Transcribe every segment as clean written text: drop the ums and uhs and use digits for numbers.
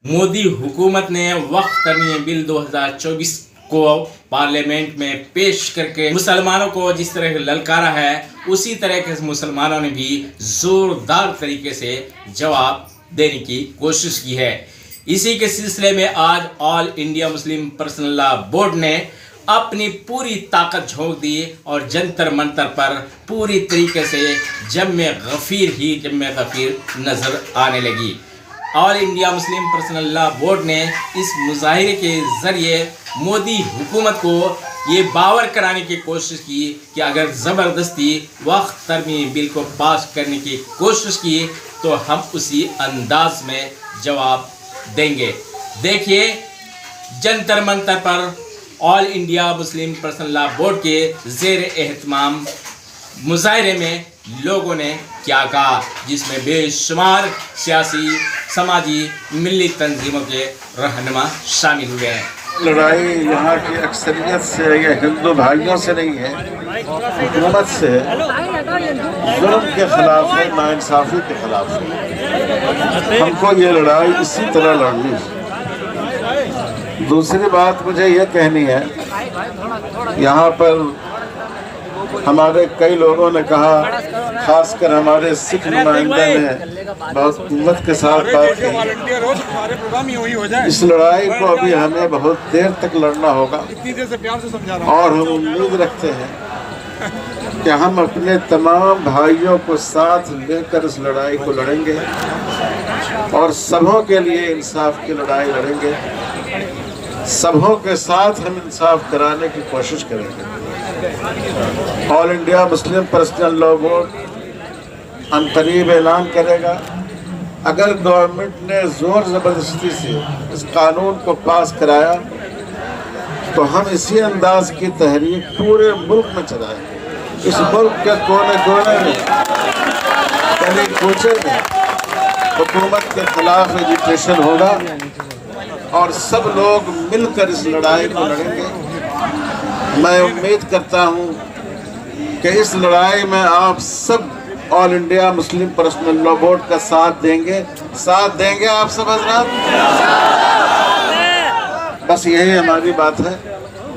मोदी हुकूमत ने वक्फ तरमीम बिल 2024 को पार्लियामेंट में पेश करके मुसलमानों को जिस तरह ललकारा है, उसी तरह के मुसलमानों ने भी जोरदार तरीके से जवाब देने की कोशिश की है। इसी के सिलसिले में आज all India Muslim personal law board ने अपनी पूरी ताकत झोंक दी और जंतर मंतर पर पूरी तरीके से जम्मे गफीर नजर आने लगी। All India Muslim personal law board ने इस मुजाहिरे के ज़रिए मोदी हुकूमत को ये बावर कराने की कोशिश की कि अगर ज़बरदस्ती वक्फ तरमीम बिल को पास करने की कोशिश की तो हम उसी अंदाज में जवाब देंगे। देखिए जंतर मंतर पर all India Muslim personal law board के ज़ेर एहतमाम मुजाहिरे में लोगों ने क्या कहा, जिसमें बेशुमार सियासी, समाजी, मिली तंजीमों के रहनुमा शामिल हुए हैं। लड़ाई यहाँ की अक्सरियत से या हिंदू भाइयों से नहीं है, हुकूमत से है, जुल्म के खिलाफ है, नाइंसाफ़ी के खिलाफ है। हमको ये लड़ाई इसी तरह लड़नी है। दूसरी बात मुझे ये कहनी है, यहाँ पर हमारे कई लोगों ने कहा, खासकर हमारे सिख नुमाइंदे ने बहुत हिम्मत के साथ बात की। इस लड़ाई को अभी हमें बहुत देर तक लड़ना होगा और हम उम्मीद रखते हैं कि हम अपने तमाम भाइयों को साथ लेकर इस लड़ाई को लड़ेंगे और सबों के लिए इंसाफ की लड़ाई लड़ेंगे। सबों के साथ हम इंसाफ कराने की कोशिश करेंगे। All India Muslim personal law board अनकरीब ऐलान करेगा, अगर गवर्नमेंट ने ज़ोर ज़बरदस्ती से इस कानून को पास कराया तो हम इसी अंदाज की तहरीक पूरे मुल्क में चलाएंगे। इस मुल्क के कोने कोने में, गली कूचे में हुकूमत के खिलाफ एजिटेशन होगा और सब लोग मिलकर इस लड़ाई को लड़ेंगे। मैं उम्मीद करता हूँ कि इस लड़ाई में आप सब all India Muslim personal law board का साथ देंगे आप सब हज़रात। बस यही हमारी बात है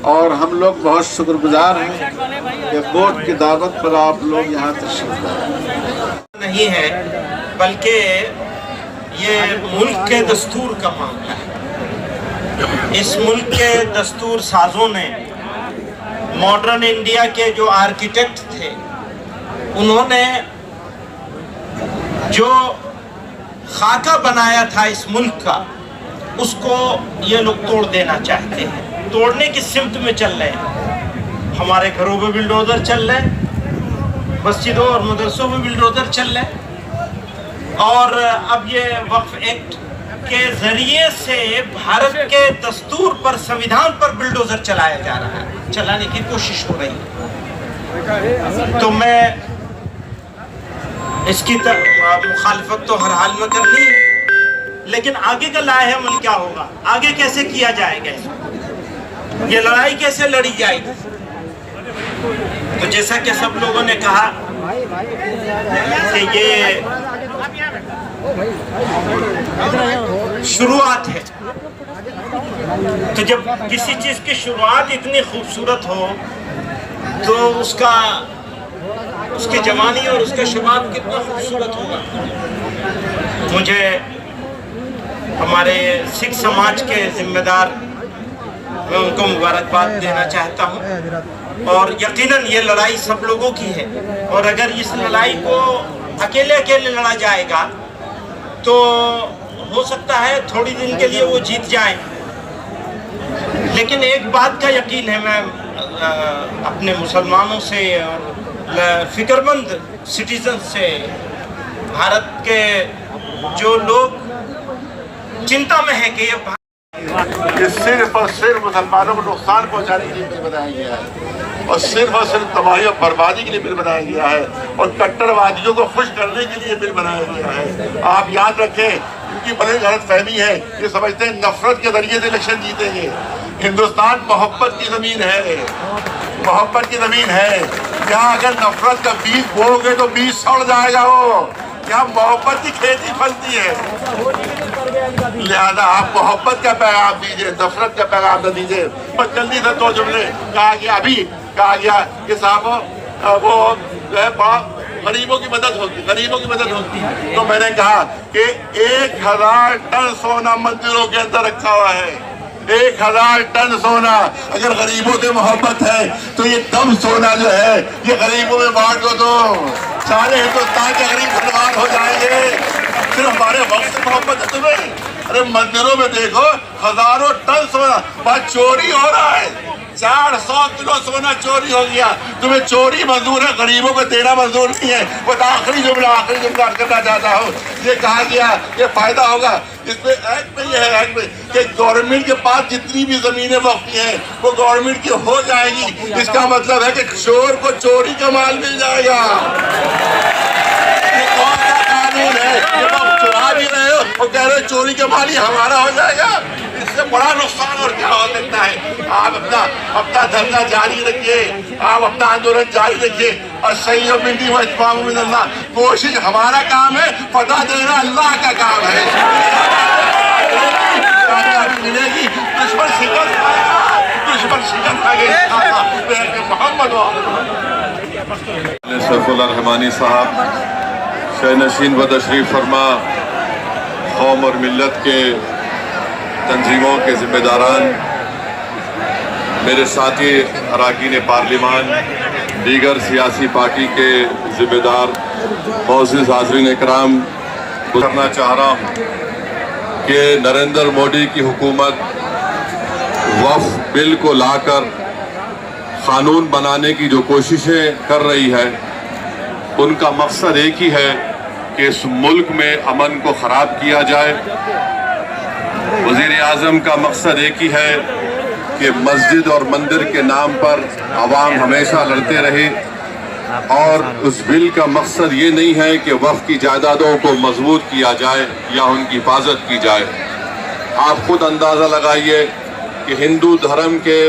और हम लोग बहुत शुक्रगुजार हैं कि बोर्ड की दावत पर आप लोग यहाँ तशरीफ लाए। नहीं है बल्कि ये मुल्क के दस्तूर का मामला है। इस मुल्क के दस्तूर साजों ने, मॉडर्न इंडिया के जो आर्किटेक्ट थे, उन्होंने जो खाका बनाया था इस मुल्क का, उसको ये लोग तोड़ देना चाहते हैं। तोड़ने की सिमत में चल रहे हैं। हमारे घरों में बिल्डोजर चल रहे हैं, मस्जिदों और मदरसों में बिल्डोजर चल रहे हैं और अब ये वक्फ एक्ट के जरिए से भारत के दस्तूर पर, संविधान पर बिल्डोजर चलाया जा रहा है, चलाने की कोशिश हो रही है। तो मैं इसकी मुखालफत तो हर हाल में करनी है, लेकिन आगे का लाहेअमल क्या होगा, आगे कैसे किया जाएगा, ये लड़ाई कैसे लड़ी जाएगी। तो जैसा कि सब लोगों ने कहा कि ये शुरुआत है, तो जब किसी चीज की शुरुआत इतनी खूबसूरत हो तो उसकी जवानी और उसका शुरुआत कितना खूबसूरत होगा। मुझे हमारे सिख समाज के जिम्मेदार, मैं उनको मुबारकबाद देना चाहता हूँ और यकीनन ये लड़ाई सब लोगों की है और अगर इस लड़ाई को अकेले अकेले लड़ा जाएगा तो हो सकता है थोड़ी दिन के लिए वो जीत जाए, लेकिन एक बात का यकीन है, मैं अपने मुसलमानों से और फिक्रमंद सिटीजन से, भारत के जो लोग चिंता में है कि ये सिर्फ और सिर्फ मुसलमानों को नुकसान पहुंचाने के लिए बिल बनाया गया है और सिर्फ तबाही और बर्बादी के लिए बिल बनाया गया है और कट्टरवादियों को खुश करने के लिए बिल बनाया गया है। आप याद रखें, इनकी बड़ी गलतफहमी है, ये समझते हैं नफरत के जरिए से इलेक्शन जीतेंगे। हिंदुस्तान मोहब्बत की ज़मीन है, मोहब्बत की ज़मीन है। यहाँ अगर नफरत का बीज बोओगे तो बीज सड़ जाएगा। वो यहाँ मोहब्बत की खेती फलती है। लिहाजा आप मोहब्बत का पैगाम दीजिए, नफरत का पैगाम न दीजिए। बस जल्दी से 2 जुमले कहा गया कि साहब वो जो है गरीबों की मदद होगी। तो मैंने कहा कि 1000 टन सोना मंदिरों के अंदर रखा हुआ है। 1000 टन सोना। अगर गरीबों से मोहब्बत है तो ये कम सोना जो है ये गरीबों में बांट दो, तो सारे हिंदुस्तान के गरीब बर्बाद हो जाएंगे। सिर्फ हमारे वक्त से मोहब्बत है तुम्हें? अरे मंदिरों में देखो हजारों टन सोना, बस चोरी हो रहा है। 400 किलो सोना चोरी हो गया। तुम्हें चोरी मंजूर है, गरीबों को देना मंजूर नहीं है। बस आखिरी जुमला करना चाहता हूँ। ये कहा गया ये फायदा होगा, इसमें एक्ट में ये है एक्ट में कि गवर्नमेंट के पास जितनी भी जमीनें वक्फी हैं वो गवर्नमेंट की हो जाएगी। इसका मतलब है कि चोर को चोरी का माल मिल जाएगा। ये कौन सा कानून है? ये चुरा भी रहे हो और कह रहे हो चोरी का माल ही हमारा हो जाएगा। इससे बड़ा नुकसान और क्या हो सकता है? आप अपना धरना जारी रखिए, आप अपना आंदोलन जारी रखिए। और सही और मिलती हुआ कोशिश हमारा काम है, फतह देना अल्लाह का काम है। मिलेगी, दुश्मन शिकस्त खाएगा। मोहम्मद सैफुल्लाह रहमानी साहब शहनशीन व तशरीफ फरमा, कौम और मिल्लत के तंजीमों के ज़िम्मेदारान, मेरे साथी अरकान पार्लिमान, दीगर सियासी पार्टी के ज़िम्मेदार, मौजूद हाज़रीन इकराम, करना चाह रहा हूँ कि नरेंद्र मोदी की हुकूमत वक्फ बिल को लाकर कानून बनाने की जो कोशिशें कर रही है उनका मकसद एक ही है कि इस मुल्क में अमन को ख़राब किया जाए। वज़ीर आज़म का मकसद एक ही है कि मस्जिद और मंदिर के नाम पर आवाम हमेशा लड़ते रहे, और उस बिल का मकसद ये नहीं है कि वक्फ की जायदादों को मजबूत किया जाए या उनकी हिफाजत की जाए। आप खुद अंदाज़ा लगाइए कि हिंदू धर्म के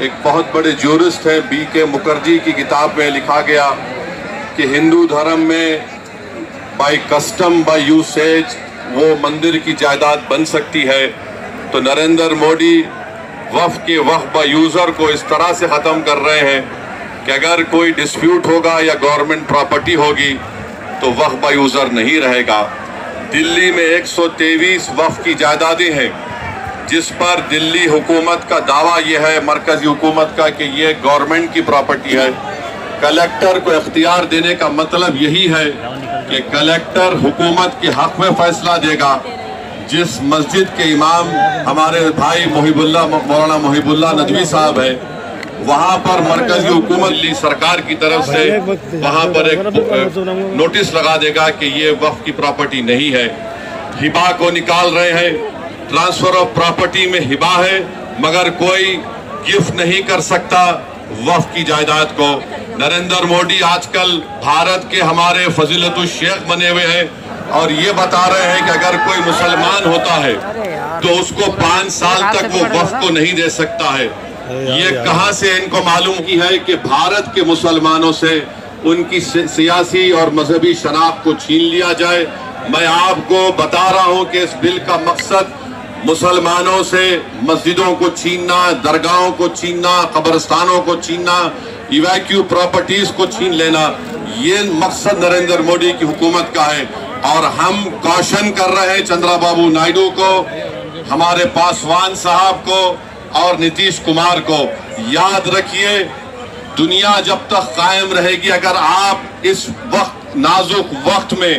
एक बहुत बड़े ज्यूरिस्ट हैं BK मुखर्जी की किताब में लिखा गया कि हिंदू धर्म में बाय कस्टम बाय यूसेज वो मंदिर की जायदाद बन सकती है। तो नरेंद्र मोदी वक्फ बाय यूज़र को इस तरह से ख़त्म कर रहे हैं कि अगर कोई डिस्प्यूट होगा या गवर्नमेंट प्रॉपर्टी होगी तो वक्फ बाय यूज़र नहीं रहेगा। दिल्ली में 123 वक्फ की जायदादें हैं जिस पर दिल्ली हुकूमत का दावा यह है, मरकज़ी हुकूमत का, कि ये गवर्नमेंट की प्रॉपर्टी है। कलेक्टर को इख्तियार देने का मतलब यही है कि कलेक्टर हुकूमत के हक में फैसला देगा। जिस मस्जिद के इमाम हमारे भाई मौलाना मुहिबुल्लाह नदवी साहब है, वहाँ पर मरकज़ी हुकूमत सरकार की तरफ से वहाँ पर एक नोटिस लगा देगा कि ये वक्फ की प्रॉपर्टी नहीं है। हिबा को निकाल रहे हैं, ट्रांसफर ऑफ प्रॉपर्टी में हिबा है, मगर कोई गिफ्ट नहीं कर सकता वक्फ की जायदाद को। नरेंद्र मोदी आजकल भारत के हमारे फजीलतुल शेख बने हुए हैं और ये बता रहे हैं कि अगर कोई मुसलमान होता है तो उसको 5 साल तक वो वक्फ को नहीं दे सकता है। ये कहां से इनको मालूम की है कि भारत के मुसलमानों से उनकी सियासी और मजहबी शनाख्त को छीन लिया जाए। मैं आपको बता रहा हूं कि इस बिल का मकसद मुसलमानों से मस्जिदों को छीनना, दरगाहों को छीनना, कब्रिस्तानों को छीनना, इवैक्यू प्रॉपर्टीज को छीन लेना, ये मकसद नरेंद्र मोदी की हुकूमत का है। और हम कॉशन कर रहे हैं चंद्रबाबू नायडू को, हमारे पासवान साहब को और नीतीश कुमार को, याद रखिए दुनिया जब तक कायम रहेगी, अगर आप इस वक्त नाजुक वक्त में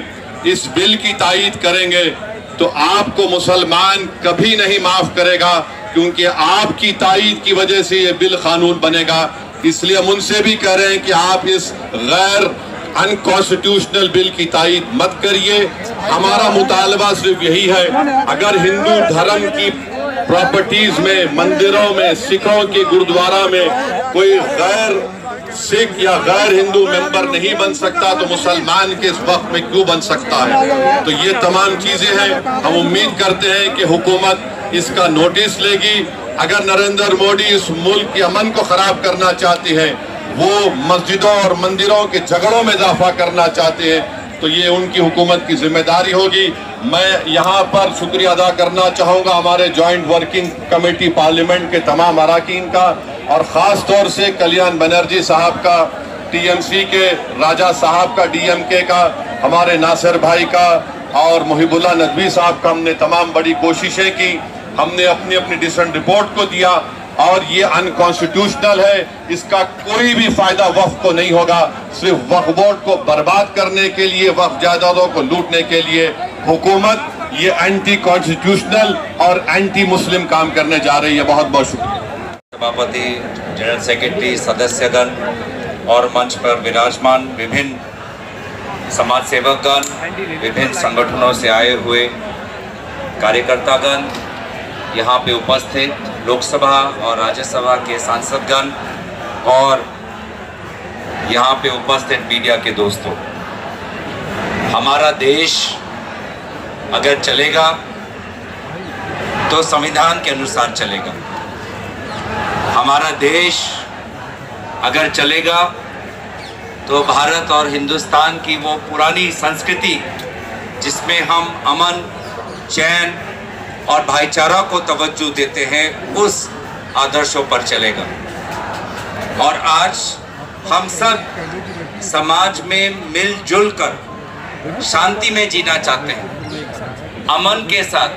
इस बिल की तायीद करेंगे तो आपको मुसलमान कभी नहीं माफ करेगा, क्योंकि आपकी तायीद की वजह से ये बिल कानून बनेगा। इसलिए हम उनसे भी कह रहे हैं कि आप इस गैर अनकॉन्स्टिट्यूशनल बिल की तायीद मत करिए। हमारा मुतालबा सिर्फ यही है, अगर हिंदू धर्म की प्रॉपर्टीज में, मंदिरों में, सिखों के गुरुद्वारा में कोई गैर सिख या गैर हिंदू मेंबर नहीं बन सकता तो मुसलमान के इस वक्त में क्यों बन सकता है। तो ये तमाम चीजें हैं, हम उम्मीद करते हैं कि हुकूमत इसका नोटिस लेगी। अगर नरेंद्र मोदी इस मुल्क के अमन को खराब करना चाहते हैं, वो मस्जिदों और मंदिरों के झगड़ों में इजाफा करना चाहते हैं, तो ये उनकी हुकूमत की जिम्मेदारी होगी। मैं यहाँ पर शुक्रिया अदा करना चाहूँगा हमारे जॉइंट वर्किंग कमेटी पार्लियामेंट के तमाम अरकान का, और ख़ास तौर से कल्याण बनर्जी साहब का, टीएमसी के राजा साहब का, डीएमके का, हमारे नासिर भाई का और मुहिबुल्लाह नदवी साहब का। हमने तमाम बड़ी कोशिशें की, हमने अपनी अपनी डिसेंट रिपोर्ट को दिया, और ये अनकॉन्स्टिट्यूशनल है, इसका कोई भी फायदा वक्फ को नहीं होगा। सिर्फ वक्फ बोर्ड को बर्बाद करने के लिए, वक्फ जायदादों को लूटने के लिए हुकूमत ये एंटी कॉन्स्टिट्यूशनल और एंटी मुस्लिम काम करने जा रही है। बहुत बहुत शुक्रिया। सभापति, जनरल सेक्रेटरी, सदस्यगण और मंच पर विराजमान विभिन्न समाज सेवकगण, विभिन्न संगठनों से आए हुए कार्यकर्तागण, यहाँ पे उपस्थित लोकसभा और राज्यसभा के सांसदगण और यहाँ पे उपस्थित मीडिया के दोस्तों, हमारा देश अगर चलेगा तो संविधान के अनुसार चलेगा। हमारा देश अगर चलेगा तो भारत और हिंदुस्तान की वो पुरानी संस्कृति जिसमें हम अमन, चैन और भाईचारा को तवज्जो देते हैं, उस आदर्शों पर चलेगा। और आज हम सब समाज में मिलजुल कर शांति में जीना चाहते हैं, अमन के साथ,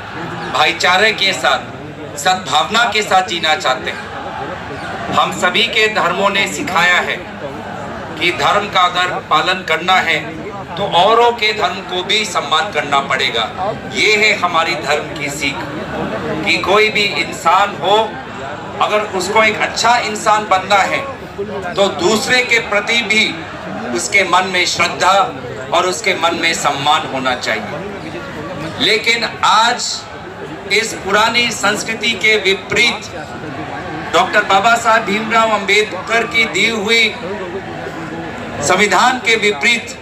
भाईचारे के साथ, सद्भावना के साथ जीना चाहते हैं। हम सभी के धर्मों ने सिखाया है कि धर्म का अगर पालन करना है तो औरों के धर्म को भी सम्मान करना पड़ेगा। ये है हमारी धर्म की सीख कि कोई भी इंसान हो, अगर उसको एक अच्छा इंसान बनना है तो दूसरे के प्रति भी उसके मन में श्रद्धा और उसके मन में सम्मान होना चाहिए। लेकिन आज इस पुरानी संस्कृति के विपरीत डॉक्टर बाबा साहब भीमराव अंबेडकर की दी हुई संविधान के विपरीत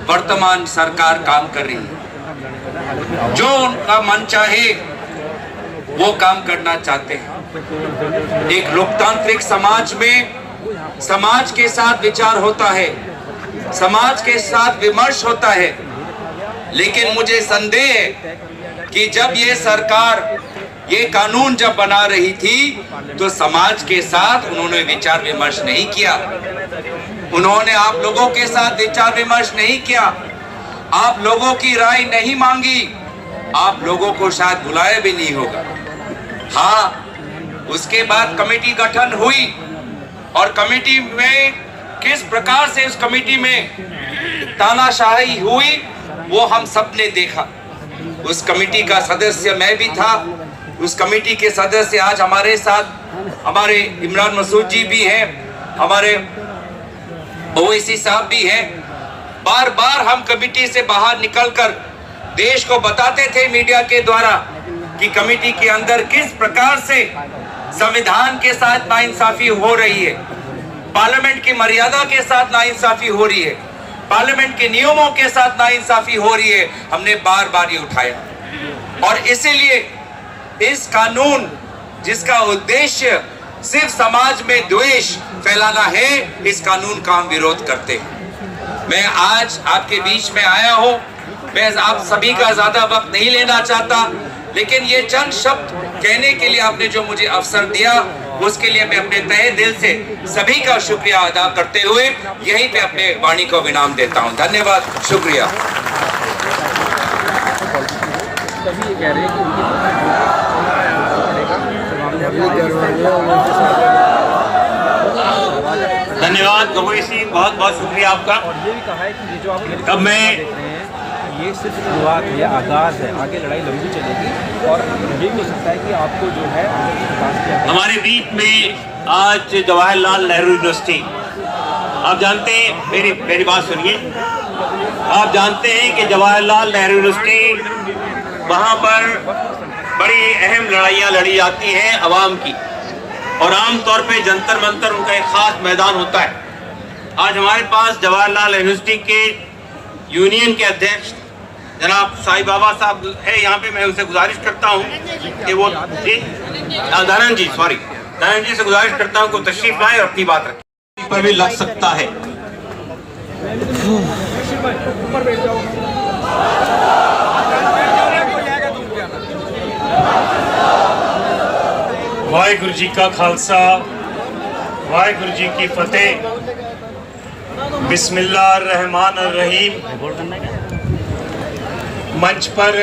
वर्तमान सरकार काम कर रही है। जो उनका मन चाहे वो काम करना चाहते हैं। एक लोकतांत्रिक समाज में समाज के साथ विचार होता है, समाज के साथ विमर्श होता है, लेकिन मुझे संदेह है कि जब ये सरकार ये कानून जब बना रही थी तो समाज के साथ उन्होंने विचार विमर्श नहीं किया, उन्होंने आप लोगों के साथ विचार विमर्श नहीं किया, आप लोगों की राय नहीं मांगी, आप लोगों को शायद बुलाया भी नहीं होगा। हाँ, उसके बाद कमेटी गठन हुई और कमेटी में किस प्रकार से उस कमेटी में तानाशाही हुई वो हम सब ने देखा। उस कमेटी का सदस्य मैं भी था। उस कमेटी के सदस्य आज हमारे साथ, हमारे इमरान मसूद जी भी हैं, हमारे ओवैसी साहब भी हैं। बार बार हम कमेटी से बाहर निकलकर देश को बताते थे मीडिया के द्वारा कि कमेटी के अंदर किस प्रकार से संविधान के साथ नाइंसाफी हो रही है, पार्लियामेंट की मर्यादा के साथ नाइंसाफी हो रही है, पार्लियामेंट के नियमों के साथ नाइंसाफी हो रही है। हमने बार बार ये उठाया और इसीलिए इस कानून जिसका उद्देश्य सिर्फ समाज में द्वेष फैलाना है, इस कानून का हम विरोध करते हैं। मैं आज आपके बीच में आया हूं, मैं आप सभी का ज्यादा वक्त नहीं लेना चाहता, लेकिन ये चंद शब्द कहने के लिए आपने जो मुझे अवसर दिया उसके लिए मैं अपने तहे दिल से सभी का शुक्रिया अदा करते हुए यहीं पे अपने वाणी को विराम देता हूं। धन्यवाद, शुक्रिया। धन्यवाद गवई सिंह, बहुत बहुत शुक्रिया आपका। अब मैं ये सिर्फ शुरुआत है, आगाज है, आगे लड़ाई लंबी चलेगी और ये हो सकता है कि आपको जो है हमारे बीच में आज जवाहरलाल नेहरू यूनिवर्सिटी, आप जानते हैं, मेरी बात सुनिए, आप जानते हैं कि जवाहरलाल नेहरू यूनिवर्सिटी वहाँ पर बड़ी अहम लड़ाइयाँ लड़ी जाती हैं अवाम की, और आमतौर पे जंतर मंतर उनका एक खास मैदान होता है। आज हमारे पास जवाहरलाल यूनिवर्सिटी के यूनियन के अध्यक्ष जनाब साईं बाबा साहब है यहाँ पे। मैं उनसे गुजारिश करता हूँ कि वो धनन जी से गुजारिश करता हूँ कि तशरीफ लाए और अपनी बात रखें। पर भी लग सकता है। वाहिगुरु जी का खालसा वाहिगुरु जी की फतेह। बिस्मिल्लाहिर्रहमानिर्रहीम। मंच पर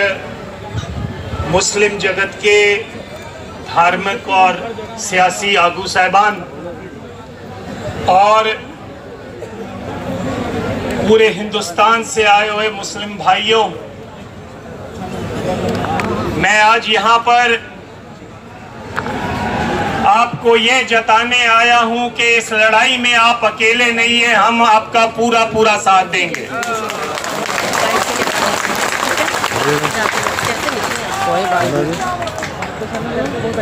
मुस्लिम जगत के धार्मिक और सियासी आगू साहिबान और पूरे हिंदुस्तान से आए हुए मुस्लिम भाइयों, मैं आज यहाँ पर आपको ये जताने आया हूँ कि इस लड़ाई में आप अकेले नहीं हैं, हम आपका पूरा पूरा साथ देंगे।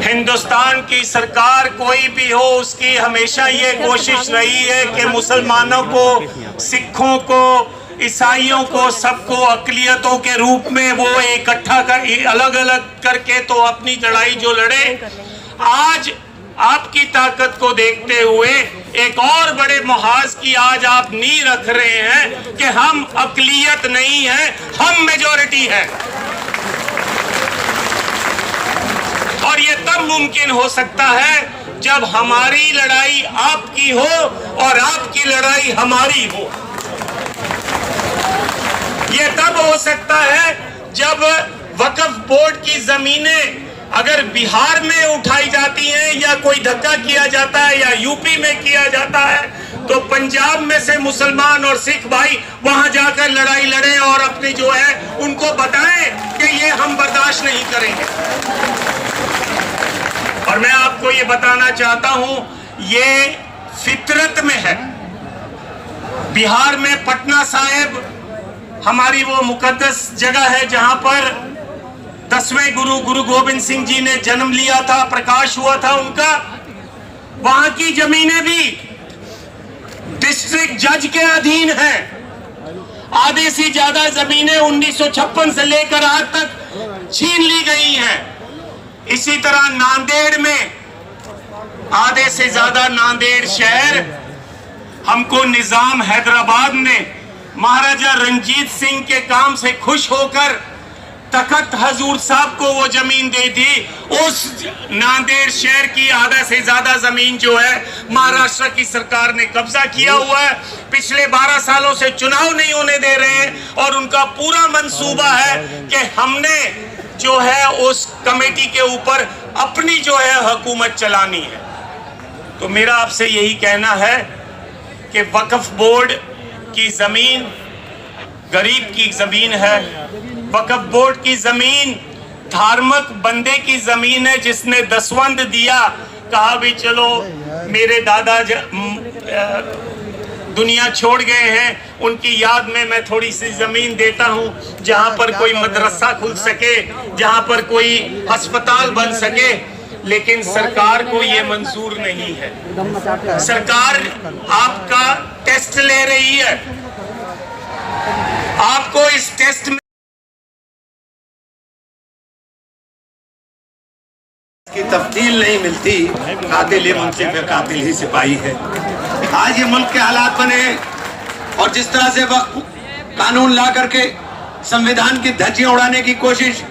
हिंदुस्तान की सरकार कोई भी हो, उसकी हमेशा ये कोशिश रही है कि मुसलमानों को, सिखों को, ईसाइयों को, सबको अक़लियतों के रूप में वो इकट्ठा कर, अलग अलग करके तो अपनी लड़ाई जो लड़े। आज आपकी ताकत को देखते हुए एक और बड़े मुहाज की आज आप नींव रख रहे हैं कि हम अक़लियत नहीं है, हम मेजॉरिटी है। और ये तब मुमकिन हो सकता है जब हमारी लड़ाई आपकी हो और आपकी लड़ाई हमारी हो। ये तब हो सकता है जब वक्फ बोर्ड की जमीनें अगर बिहार में उठाई जाती हैं या कोई धक्का किया जाता है या यूपी में किया जाता है, तो पंजाब में से मुसलमान और सिख भाई वहां जाकर लड़ाई लड़ें और अपनी जो है उनको बताएं कि ये हम बर्दाश्त नहीं करेंगे। और मैं आपको ये बताना चाहता हूं, ये फितरत में है। बिहार में पटना साहिब हमारी वो मुकद्दस जगह है जहां पर 10वें गुरु गोविंद सिंह जी ने जन्म लिया था, प्रकाश हुआ था उनका। वहां की जमीनें भी डिस्ट्रिक्ट जज के अधीन हैं। आधे से ज्यादा जमीनें 1956 से लेकर आज तक छीन ली गई हैं। इसी तरह नांदेड़ में आधे से ज्यादा नांदेड़ शहर हमको निजाम हैदराबाद ने महाराजा रंजीत सिंह के काम से खुश होकर तखत हजूर साहब को वो जमीन दी थी। उस नांदेड़ शहर की आधा से ज्यादा जमीन जो है महाराष्ट्र की सरकार ने कब्जा किया हुआ है। पिछले 12 सालों से चुनाव नहीं होने दे रहे हैं और उनका पूरा मंसूबा है कि हमने जो है उस कमेटी के ऊपर अपनी जो है हुकूमत चलानी है। तो मेरा आपसे यही कहना है कि वक्फ बोर्ड की जमीन गरीब की जमीन है। वक्फ बोर्ड की जमीन धार्मिक बंदे की जमीन है जिसने दसवंध दिया, कहा भी चलो मेरे दादा दुनिया छोड़ गए हैं, उनकी याद में मैं थोड़ी सी जमीन देता हूं जहां पर कोई मदरसा खुल सके, जहां पर कोई अस्पताल बन सके। लेकिन सरकार को ये मंजूर नहीं है। सरकार आपका टेस्ट ले रही है। आपको इस टेस्ट में की तफ्तील नहीं मिलती, कातिल मुंसिफ है, कातिल ही सिपाही है। आज ये मुल्क के हालात बने और जिस तरह से वक्फ कानून ला करके संविधान की धज्जियां उड़ाने की कोशिश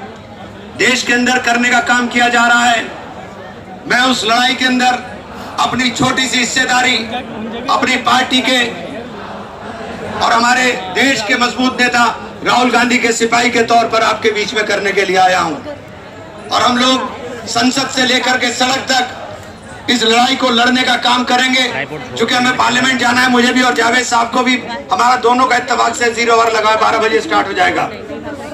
देश के अंदर करने का काम किया जा रहा है, मैं उस लड़ाई के अंदर अपनी छोटी सी हिस्सेदारी अपनी पार्टी के और हमारे देश के मजबूत नेता राहुल गांधी के सिपाही के तौर पर आपके बीच में करने के लिए आया हूं। और हम लोग संसद से लेकर के सड़क तक इस लड़ाई को लड़ने का काम करेंगे। क्योंकि हमें पार्लियामेंट जाना है, मुझे भी और जावेद साहब को भी। हमारा दोनों का इत्तेफाक से 0 ओवर लगा है, 12 बजे स्टार्ट हो जाएगा।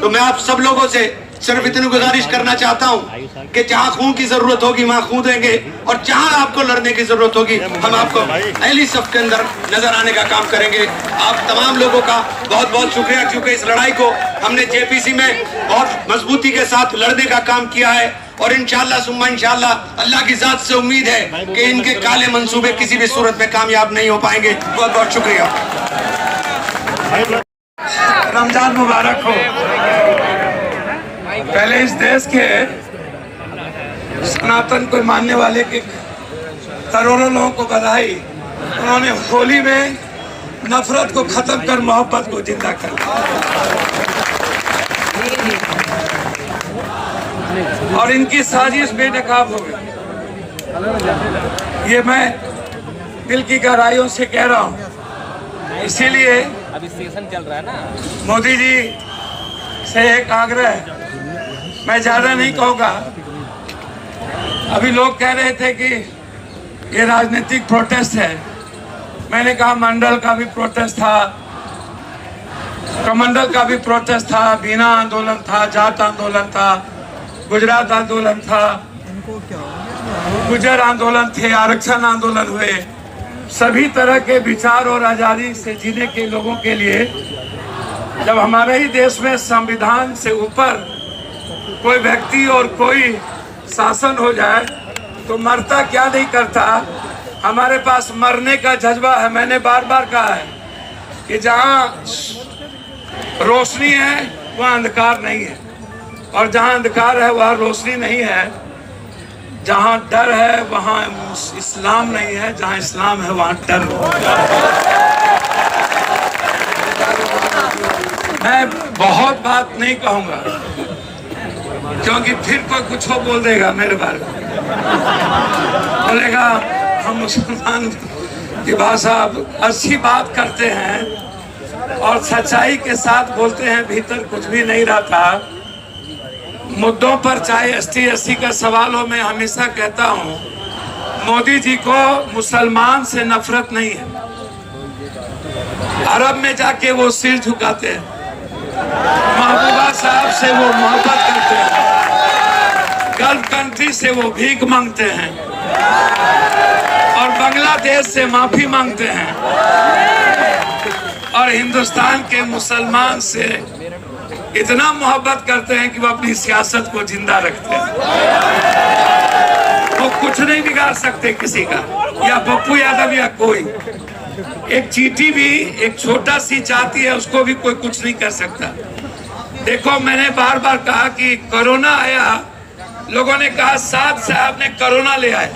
तो मैं आप सब लोगों से सिर्फ इतनी गुजारिश करना चाहता हूं कि जहां खून की जरूरत होगी वहां खून देंगे और जहां आपको लड़ने की जरूरत होगी हम आपको पहली सफ के अंदर नजर आने का काम करेंगे। आप तमाम लोगों का बहुत बहुत शुक्रिया, क्योंकि इस लड़ाई को हमने जेपीसी में बहुत मजबूती के साथ लड़ने का काम किया है। और इंशाअल्लाह सुम्मा इंशाअल्लाह अल्लाह की जात से उम्मीद है कि इनके काले मंसूबे किसी भी सूरत में कामयाब नहीं हो पाएंगे। बहुत बहुत शुक्रिया। रमजान मुबारक हो। पहले इस देश के सनातन को मानने वाले के करोड़ों लोगों को बधाई। उन्होंने होली में नफरत को खत्म कर मोहब्बत को जिंदा कर और इनकी साजिश बेनकाब हो गई। ये मैं दिल की गहराइयों से कह रहा हूँ। इसीलिए अभी सेशन चल रहा है ना, मोदी जी से एक आग्रह है, मैं ज़्यादा नहीं कहूँगा। अभी लोग कह रहे थे कि ये राजनीतिक प्रोटेस्ट है। मैंने कहा मंडल का भी प्रोटेस्ट था, कमंडल का भी प्रोटेस्ट था, बीना आंदोलन था, जाट आंदोलन था, गुजरात आंदोलन था, गुजर आंदोलन थे, आरक्षण आंदोलन हुए। सभी तरह के विचार और आज़ादी से जीने के लोगों के लिए जब हमारे ही देश में संविधान से ऊपर कोई व्यक्ति और कोई शासन हो जाए तो मरता क्या नहीं करता। हमारे पास मरने का जज्बा है। मैंने बार बार कहा है कि जहाँ रोशनी है वहाँ अंधकार नहीं है, और जहाँ अंधकार है वहाँ रोशनी नहीं है। जहाँ डर है वहाँ इस्लाम नहीं है, जहाँ इस्लाम है वहाँ डर। मैं बहुत बात नहीं कहूँगा क्योंकि फिर कोई कुछ हो बोल देगा मेरे बारे में, बोलेगा हम मुसलमान की भाषा अच्छी बात करते हैं और सच्चाई के साथ बोलते हैं, भीतर कुछ भी नहीं रहता। मुद्दों पर चाहे ST/SC का सवाल हो, मैं हमेशा कहता हूँ मोदी जी को मुसलमान से नफरत नहीं है। अरब में जाके वो सिर झुकाते हैं, महबूबा साहब से वो मोहब्बत करते हैं, गल्फ कंट्री से वो भीख मांगते हैं और बांग्लादेश से माफी मांगते हैं, और हिंदुस्तान के मुसलमान से इतना मोहब्बत करते हैं कि वो अपनी सियासत को जिंदा रखते हैं। वो कुछ नहीं बिगाड़ सकते किसी का, या पप्पू यादव या कोई। एक चींटी भी एक छोटा सी जाति है, उसको भी कोई कुछ नहीं कर सकता। देखो मैंने बार बार कहा कि कोरोना आया, लोगों ने कहा साद साहब ने कोरोना ले आए,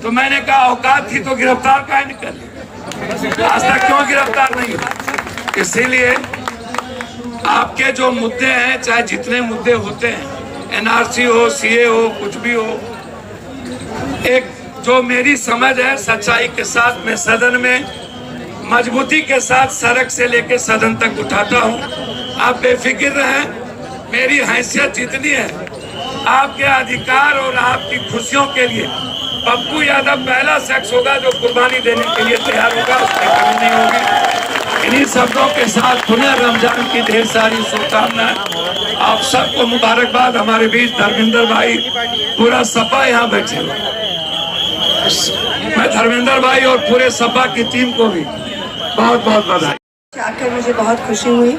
तो मैंने कहा औकात थी तो गिरफ्तार काहे नहीं कर लिया, आज तक क्यों गिरफ्तार नहीं हुआ। इसीलिए आपके जो मुद्दे हैं, चाहे जितने मुद्दे होते हैं, NRC हो, CA हो, कुछ भी हो, एक जो मेरी समझ है सच्चाई के साथ मैं सदन में मजबूती के साथ सड़क से लेकर सदन तक उठाता हूं। आप बेफिक्र रहें, मेरी हैसियत जितनी है आपके अधिकार और आपकी खुशियों के लिए पप्पू यादव पहला शख्स होगा जो कुर्बानी देने के लिए तैयार होगा, उसमें कमी नहीं होगी। इन्हीं शब्दों के साथ पुनः रमजान की ढेर सारी शुभकामनाएं। आप सबको मुबारकबाद। हमारे बीच धर्मेंद्र भाई, पूरा सपा यहाँ बैठे हुए, मैं धर्मेंद्र भाई और पूरे सपा की टीम को भी बहुत बहुत बधाई। आकर मुझे बहुत खुशी हुई।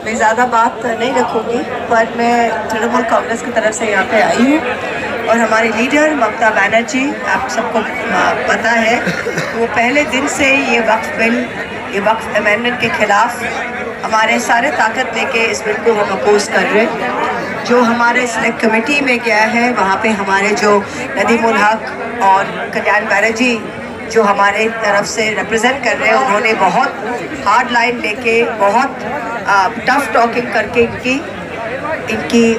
मैं ज़्यादा बात नहीं रखूँगी, पर मैं तृणमूल कांग्रेस की तरफ से यहाँ पे आई हूँ, और हमारे लीडर ममता बनर्जी, आप सबको पता है, वो पहले दिन से ये वक्फ बिल, ये वक्फ अमेंडमेंट के खिलाफ हमारे सारे ताकत लेके इस बिल को हम अपोज कर रहे हैं। जो हमारे सिलेक्ट कमेटी में गया है, वहाँ पे हमारे जो नदीमुल हक और कल्याण बैनर्जी जो हमारे तरफ से रिप्रेजेंट कर रहे हैं, उन्होंने बहुत हार्ड लाइन लेके, बहुत टफ टॉकिंग करके इनकी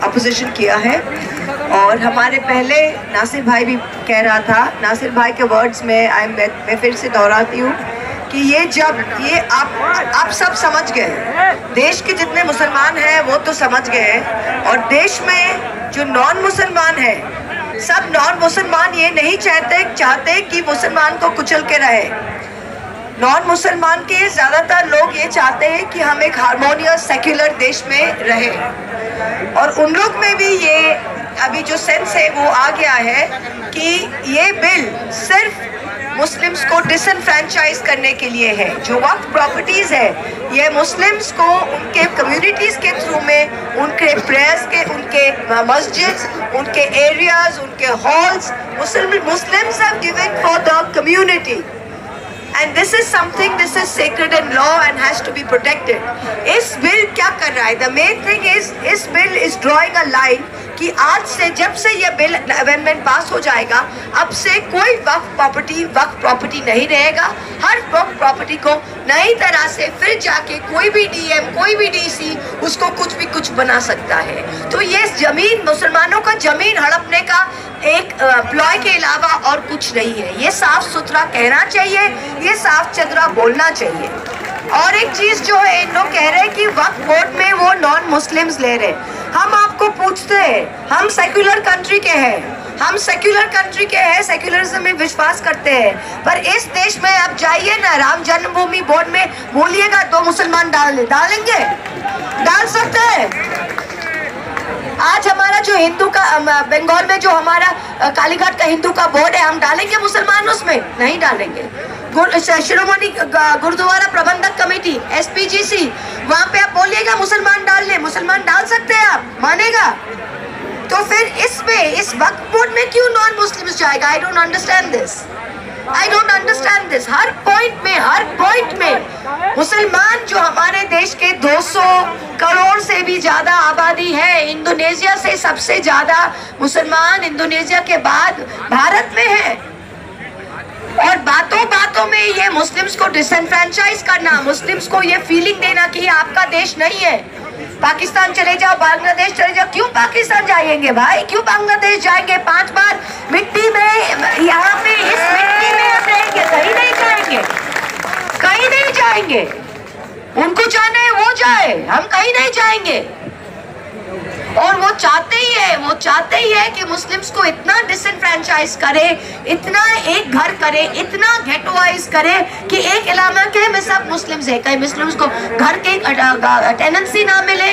अपोजिशन किया है। और हमारे पहले नासिर भाई भी कह रहा था, नासिर भाई के वर्ड्स में मैं फिर से दोहराती हूँ कि ये आप सब समझ गए, देश के जितने मुसलमान हैं वो तो समझ गए, और देश में जो नॉन मुसलमान है, सब नॉन मुसलमान ये नहीं चाहते कि मुसलमान को कुचल के रहे। नॉन मुसलमान के ज़्यादातर लोग ये चाहते हैं कि हम एक हार्मोनियस सेक्युलर देश में रहे, और उन लोग में भी ये अभी जो सेंस है वो आ गया है कि ये बिल सिर्फ मुस्लिम्स को डिसनफ्रेंचाइज करने के लिए है। जो वक्त प्रॉपर्टीज़ है, ये मुस्लिम्स को उनके कम्युनिटीज़ के थ्रू में, उनके प्रेयर्स के, उनके मस्जिद्स, उनके एरियाज, उनके halls, Muslims have given for the community, and this is something, this is sacred in law and has to be protected. इस बिल क्या कर रहा है? The main thing is, इस bill is drawing a line कि आज से, जब से ये बिल अमेंडमेंट पास हो जाएगा, अब से कोई वक्फ प्रॉपर्टी नहीं रहेगा। हर वक्फ प्रॉपर्टी को नई तरह से फिर जाके कोई भी DM, कोई भी DC उसको कुछ भी कुछ बना सकता है। तो ये जमीन, मुसलमानों का जमीन हड़पने का एक प्लॉय के अलावा और कुछ नहीं है। ये साफ सुथरा कहना चाहिए, ये साफ चतरा बोलना चाहिए। और एक चीज जो है, इन लोग कह रहे हैं कि वक्फ बोर्ड में वो नॉन मुस्लिम्स ले रहे। हम आपको पूछते हैं, हम सेक्युलर कंट्री के हैं, हम सेक्युलर कंट्री के हैं, सेक्युलरिज्म में विश्वास करते हैं, पर इस देश में आप जाइए ना, राम जन्मभूमि बोर्ड में बोलिएगा 2 मुसलमान डालेंगे, डाल सकते हैं। आज हमारा जो हिंदू का बंगाल में जो हमारा कालीघाट का हिंदू का बोर्ड है, हम डालेंगे मुसलमान उसमें? नहीं डालेंगे। शिरोमणि गुरुद्वारा प्रबंधक कमेटी SPGC, वहां पे आप बोलिएगा मुसलमान डाल ले, मुसलमान डाल सकते हैं आप, मानेगा? तो फिर इसमें इस वक्फ बोर्ड में क्यों नॉन मुस्लिम्स जाएगा? I don't understand this, I don't understand this. Her point में मुसलमान जो हमारे देश के 200 करोड़ से भी ज्यादा आबादी है, इंडोनेशिया से सबसे ज्यादा मुसलमान इंडोनेशिया के बाद भारत में है। और बातों में ये मुस्लिम्स को डिसएनफ्रेंचाइज करना, मुस्लिम्स को ये फीलिंग देना कि ये आपका देश नहीं है, पाकिस्तान चले जाओ, बांग्लादेश चले जाओ। क्यों पाकिस्तान जाएंगे भाई, क्यों बांग्लादेश जाएंगे? 5 बार मिट्टी में, यहाँ पे इस मिट्टी में हम रहेंगे, कहीं नहीं जाएंगे, कहीं नहीं जाएंगे। उनको जाना है वो जाए, हम कहीं नहीं जाएंगे। और वो चाहते ही है कि मुस्लिम्स को इतना डिसएनफ्रेंचाइज करे, इतना एक घर करे, इतना गेटोवाइज करे कि एक इलाके में सब मुस्लिम्स है, कहीं मुस्लिम्स को घर के टेनेंसी ना मिले,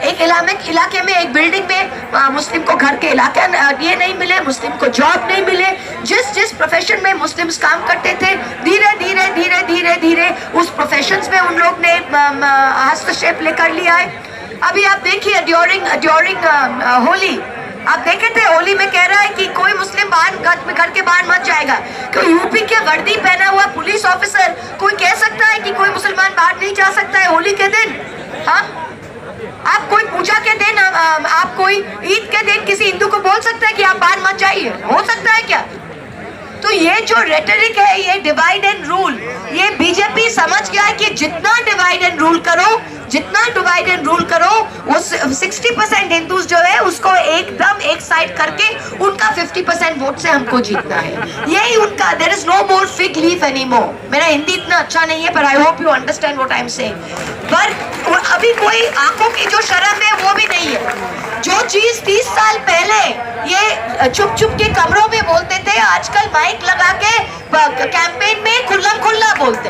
एक इलाके में एक बिल्डिंग में मुस्लिम को घर के इलाके ये नहीं मिले, मुस्लिम को जॉब नहीं मिले। जिस प्रोफेशन में मुस्लिम्स काम करते थे, धीरे धीरे उस प्रोफेशंस में उन लोग ने हस्तक्षेप लेकर लिया है। अभी आप देखिए ड्यूरिंग होली, आप देखे थे, होली में कह रहा है कि कोई मुस्लिम घर के बाहर मत जाएगा। क्यों यूपी के वर्दी पहना हुआ पुलिस ऑफिसर कोई कह सकता है कि कोई मुसलमान बाहर नहीं जा सकता है होली के दिन? हाँ, आप कोई पूजा के दिन, आप कोई ईद के दिन किसी हिंदू को बोल सकता है कि आप बाहर मत जाइए? हो सकता है क्या? तो ये जो रेटरिक है, ये डिवाइड एंड रूल, ये बीजेपी समझ गया है कि जितना डिवाइड एंड रूल करो वो 60% हिंदूज जो है उसको एकदम एक साइड करके उनका 50% वोट से हमको जीतना है। यही उनका, there is no more fig leaf anymore. मेरा हिंदी इतना अच्छा नहीं है, पर I hope you understand what I am saying. पर अभी कोई आंखों की जो शर्म है वो भी नहीं है। जो चीज 30 साल पहले ये चुप के कमरों में बोलते थे, आजकल माइक लगा के कैंपेन में खुल्ला बोलते,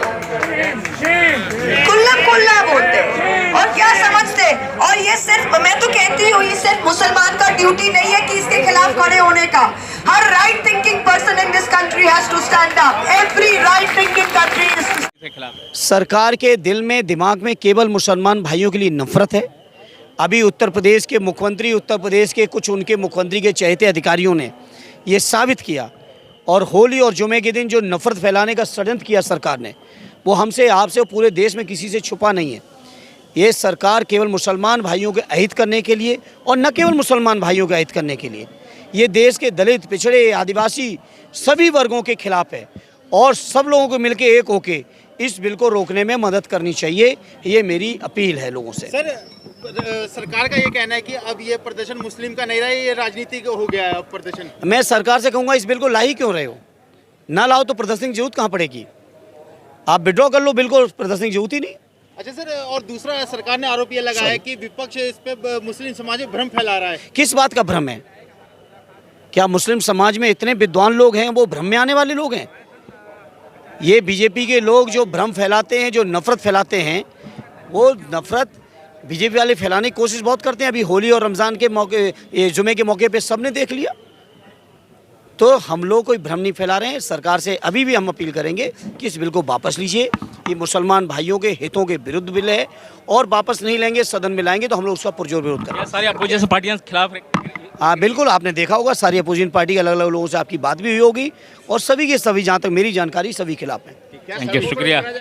खुल्ला बोलते। और क्या समझते? और ये सिर्फ, मैं तो कहती हूँ, ये सिर्फ मुसलमान का ड्यूटी नहीं है कि इसके खिलाफ खड़े होने का। हर right thinking person in this country has to stand up. Every right thinking country is. सरकार के दिल में, दिमाग में केवल मुसलमान भाइयों के लिए नफरत है। अभी उत्तर प्रदेश के मुख्यमंत्री, उत्तर प्रदेश के कुछ उनके मुख्यमंत्री के चहेते अधिकारियों ने ये साबित किया, और होली और जुमे के दिन जो नफरत फैलाने का षड्यंत्र किया सरकार ने, वो हमसे, आपसे, पूरे देश में किसी से छुपा नहीं है। ये सरकार केवल मुसलमान भाइयों के अहित करने के लिए, और न केवल मुसलमान भाइयों के अहित करने के लिए, ये देश के दलित, पिछड़े, आदिवासी सभी वर्गों के खिलाफ है। और सब लोगों को मिलकर एक होके इस बिल को रोकने में मदद करनी चाहिए, ये मेरी अपील है लोगों से। सर, सरकार का ये कहना है कि अब ये प्रदर्शन मुस्लिम का नहीं रहा, ये राजनीति हो गया है अब प्रदर्शन। मैं सरकार से कहूँगा, इस बिल को ला ही क्यों रहे हो? ना लाओ तो प्रदर्शन की जरूरत कहाँ पड़ेगी? आप विड्रॉ कर लो, बिल्कुल प्रदर्शन की जरूरत ही नहीं। अच्छा सर, और दूसरा सरकार ने आरोप ये लगाया है कि विपक्ष इस पे मुस्लिम समाज में भ्रम फैला रहा है। किस बात का भ्रम है? क्या मुस्लिम समाज में इतने विद्वान लोग हैं, वो भ्रम में आने वाले लोग हैं? ये बीजेपी के लोग जो भ्रम फैलाते हैं, जो नफरत फैलाते हैं, वो नफरत बीजेपी वाले फैलाने की कोशिश बहुत करते हैं। अभी होली और रमज़ान के मौके, ये जुमे के मौके पे सबने देख लिया। तो हम लोग कोई भ्रम नहीं फैला रहे हैं। सरकार से अभी भी हम अपील करेंगे कि इस बिल को वापस लीजिए। ये मुसलमान भाइयों के हितों के विरुद्ध बिल है, और वापस नहीं लेंगे, सदन में लाएंगे तो हम लोग उसका पुरजोर विरोध करेंगे। सारी अपोजिशन पार्टियां खिलाफ। हाँ बिल्कुल, आपने देखा होगा सारी अपोजिशन पार्टी के अलग अलग लोगों से आपकी बात भी हुई होगी, और सभी के सभी, जहाँ तक मेरी जानकारी, सभी खिलाफ हैं। थैंक यू, शुक्रिया।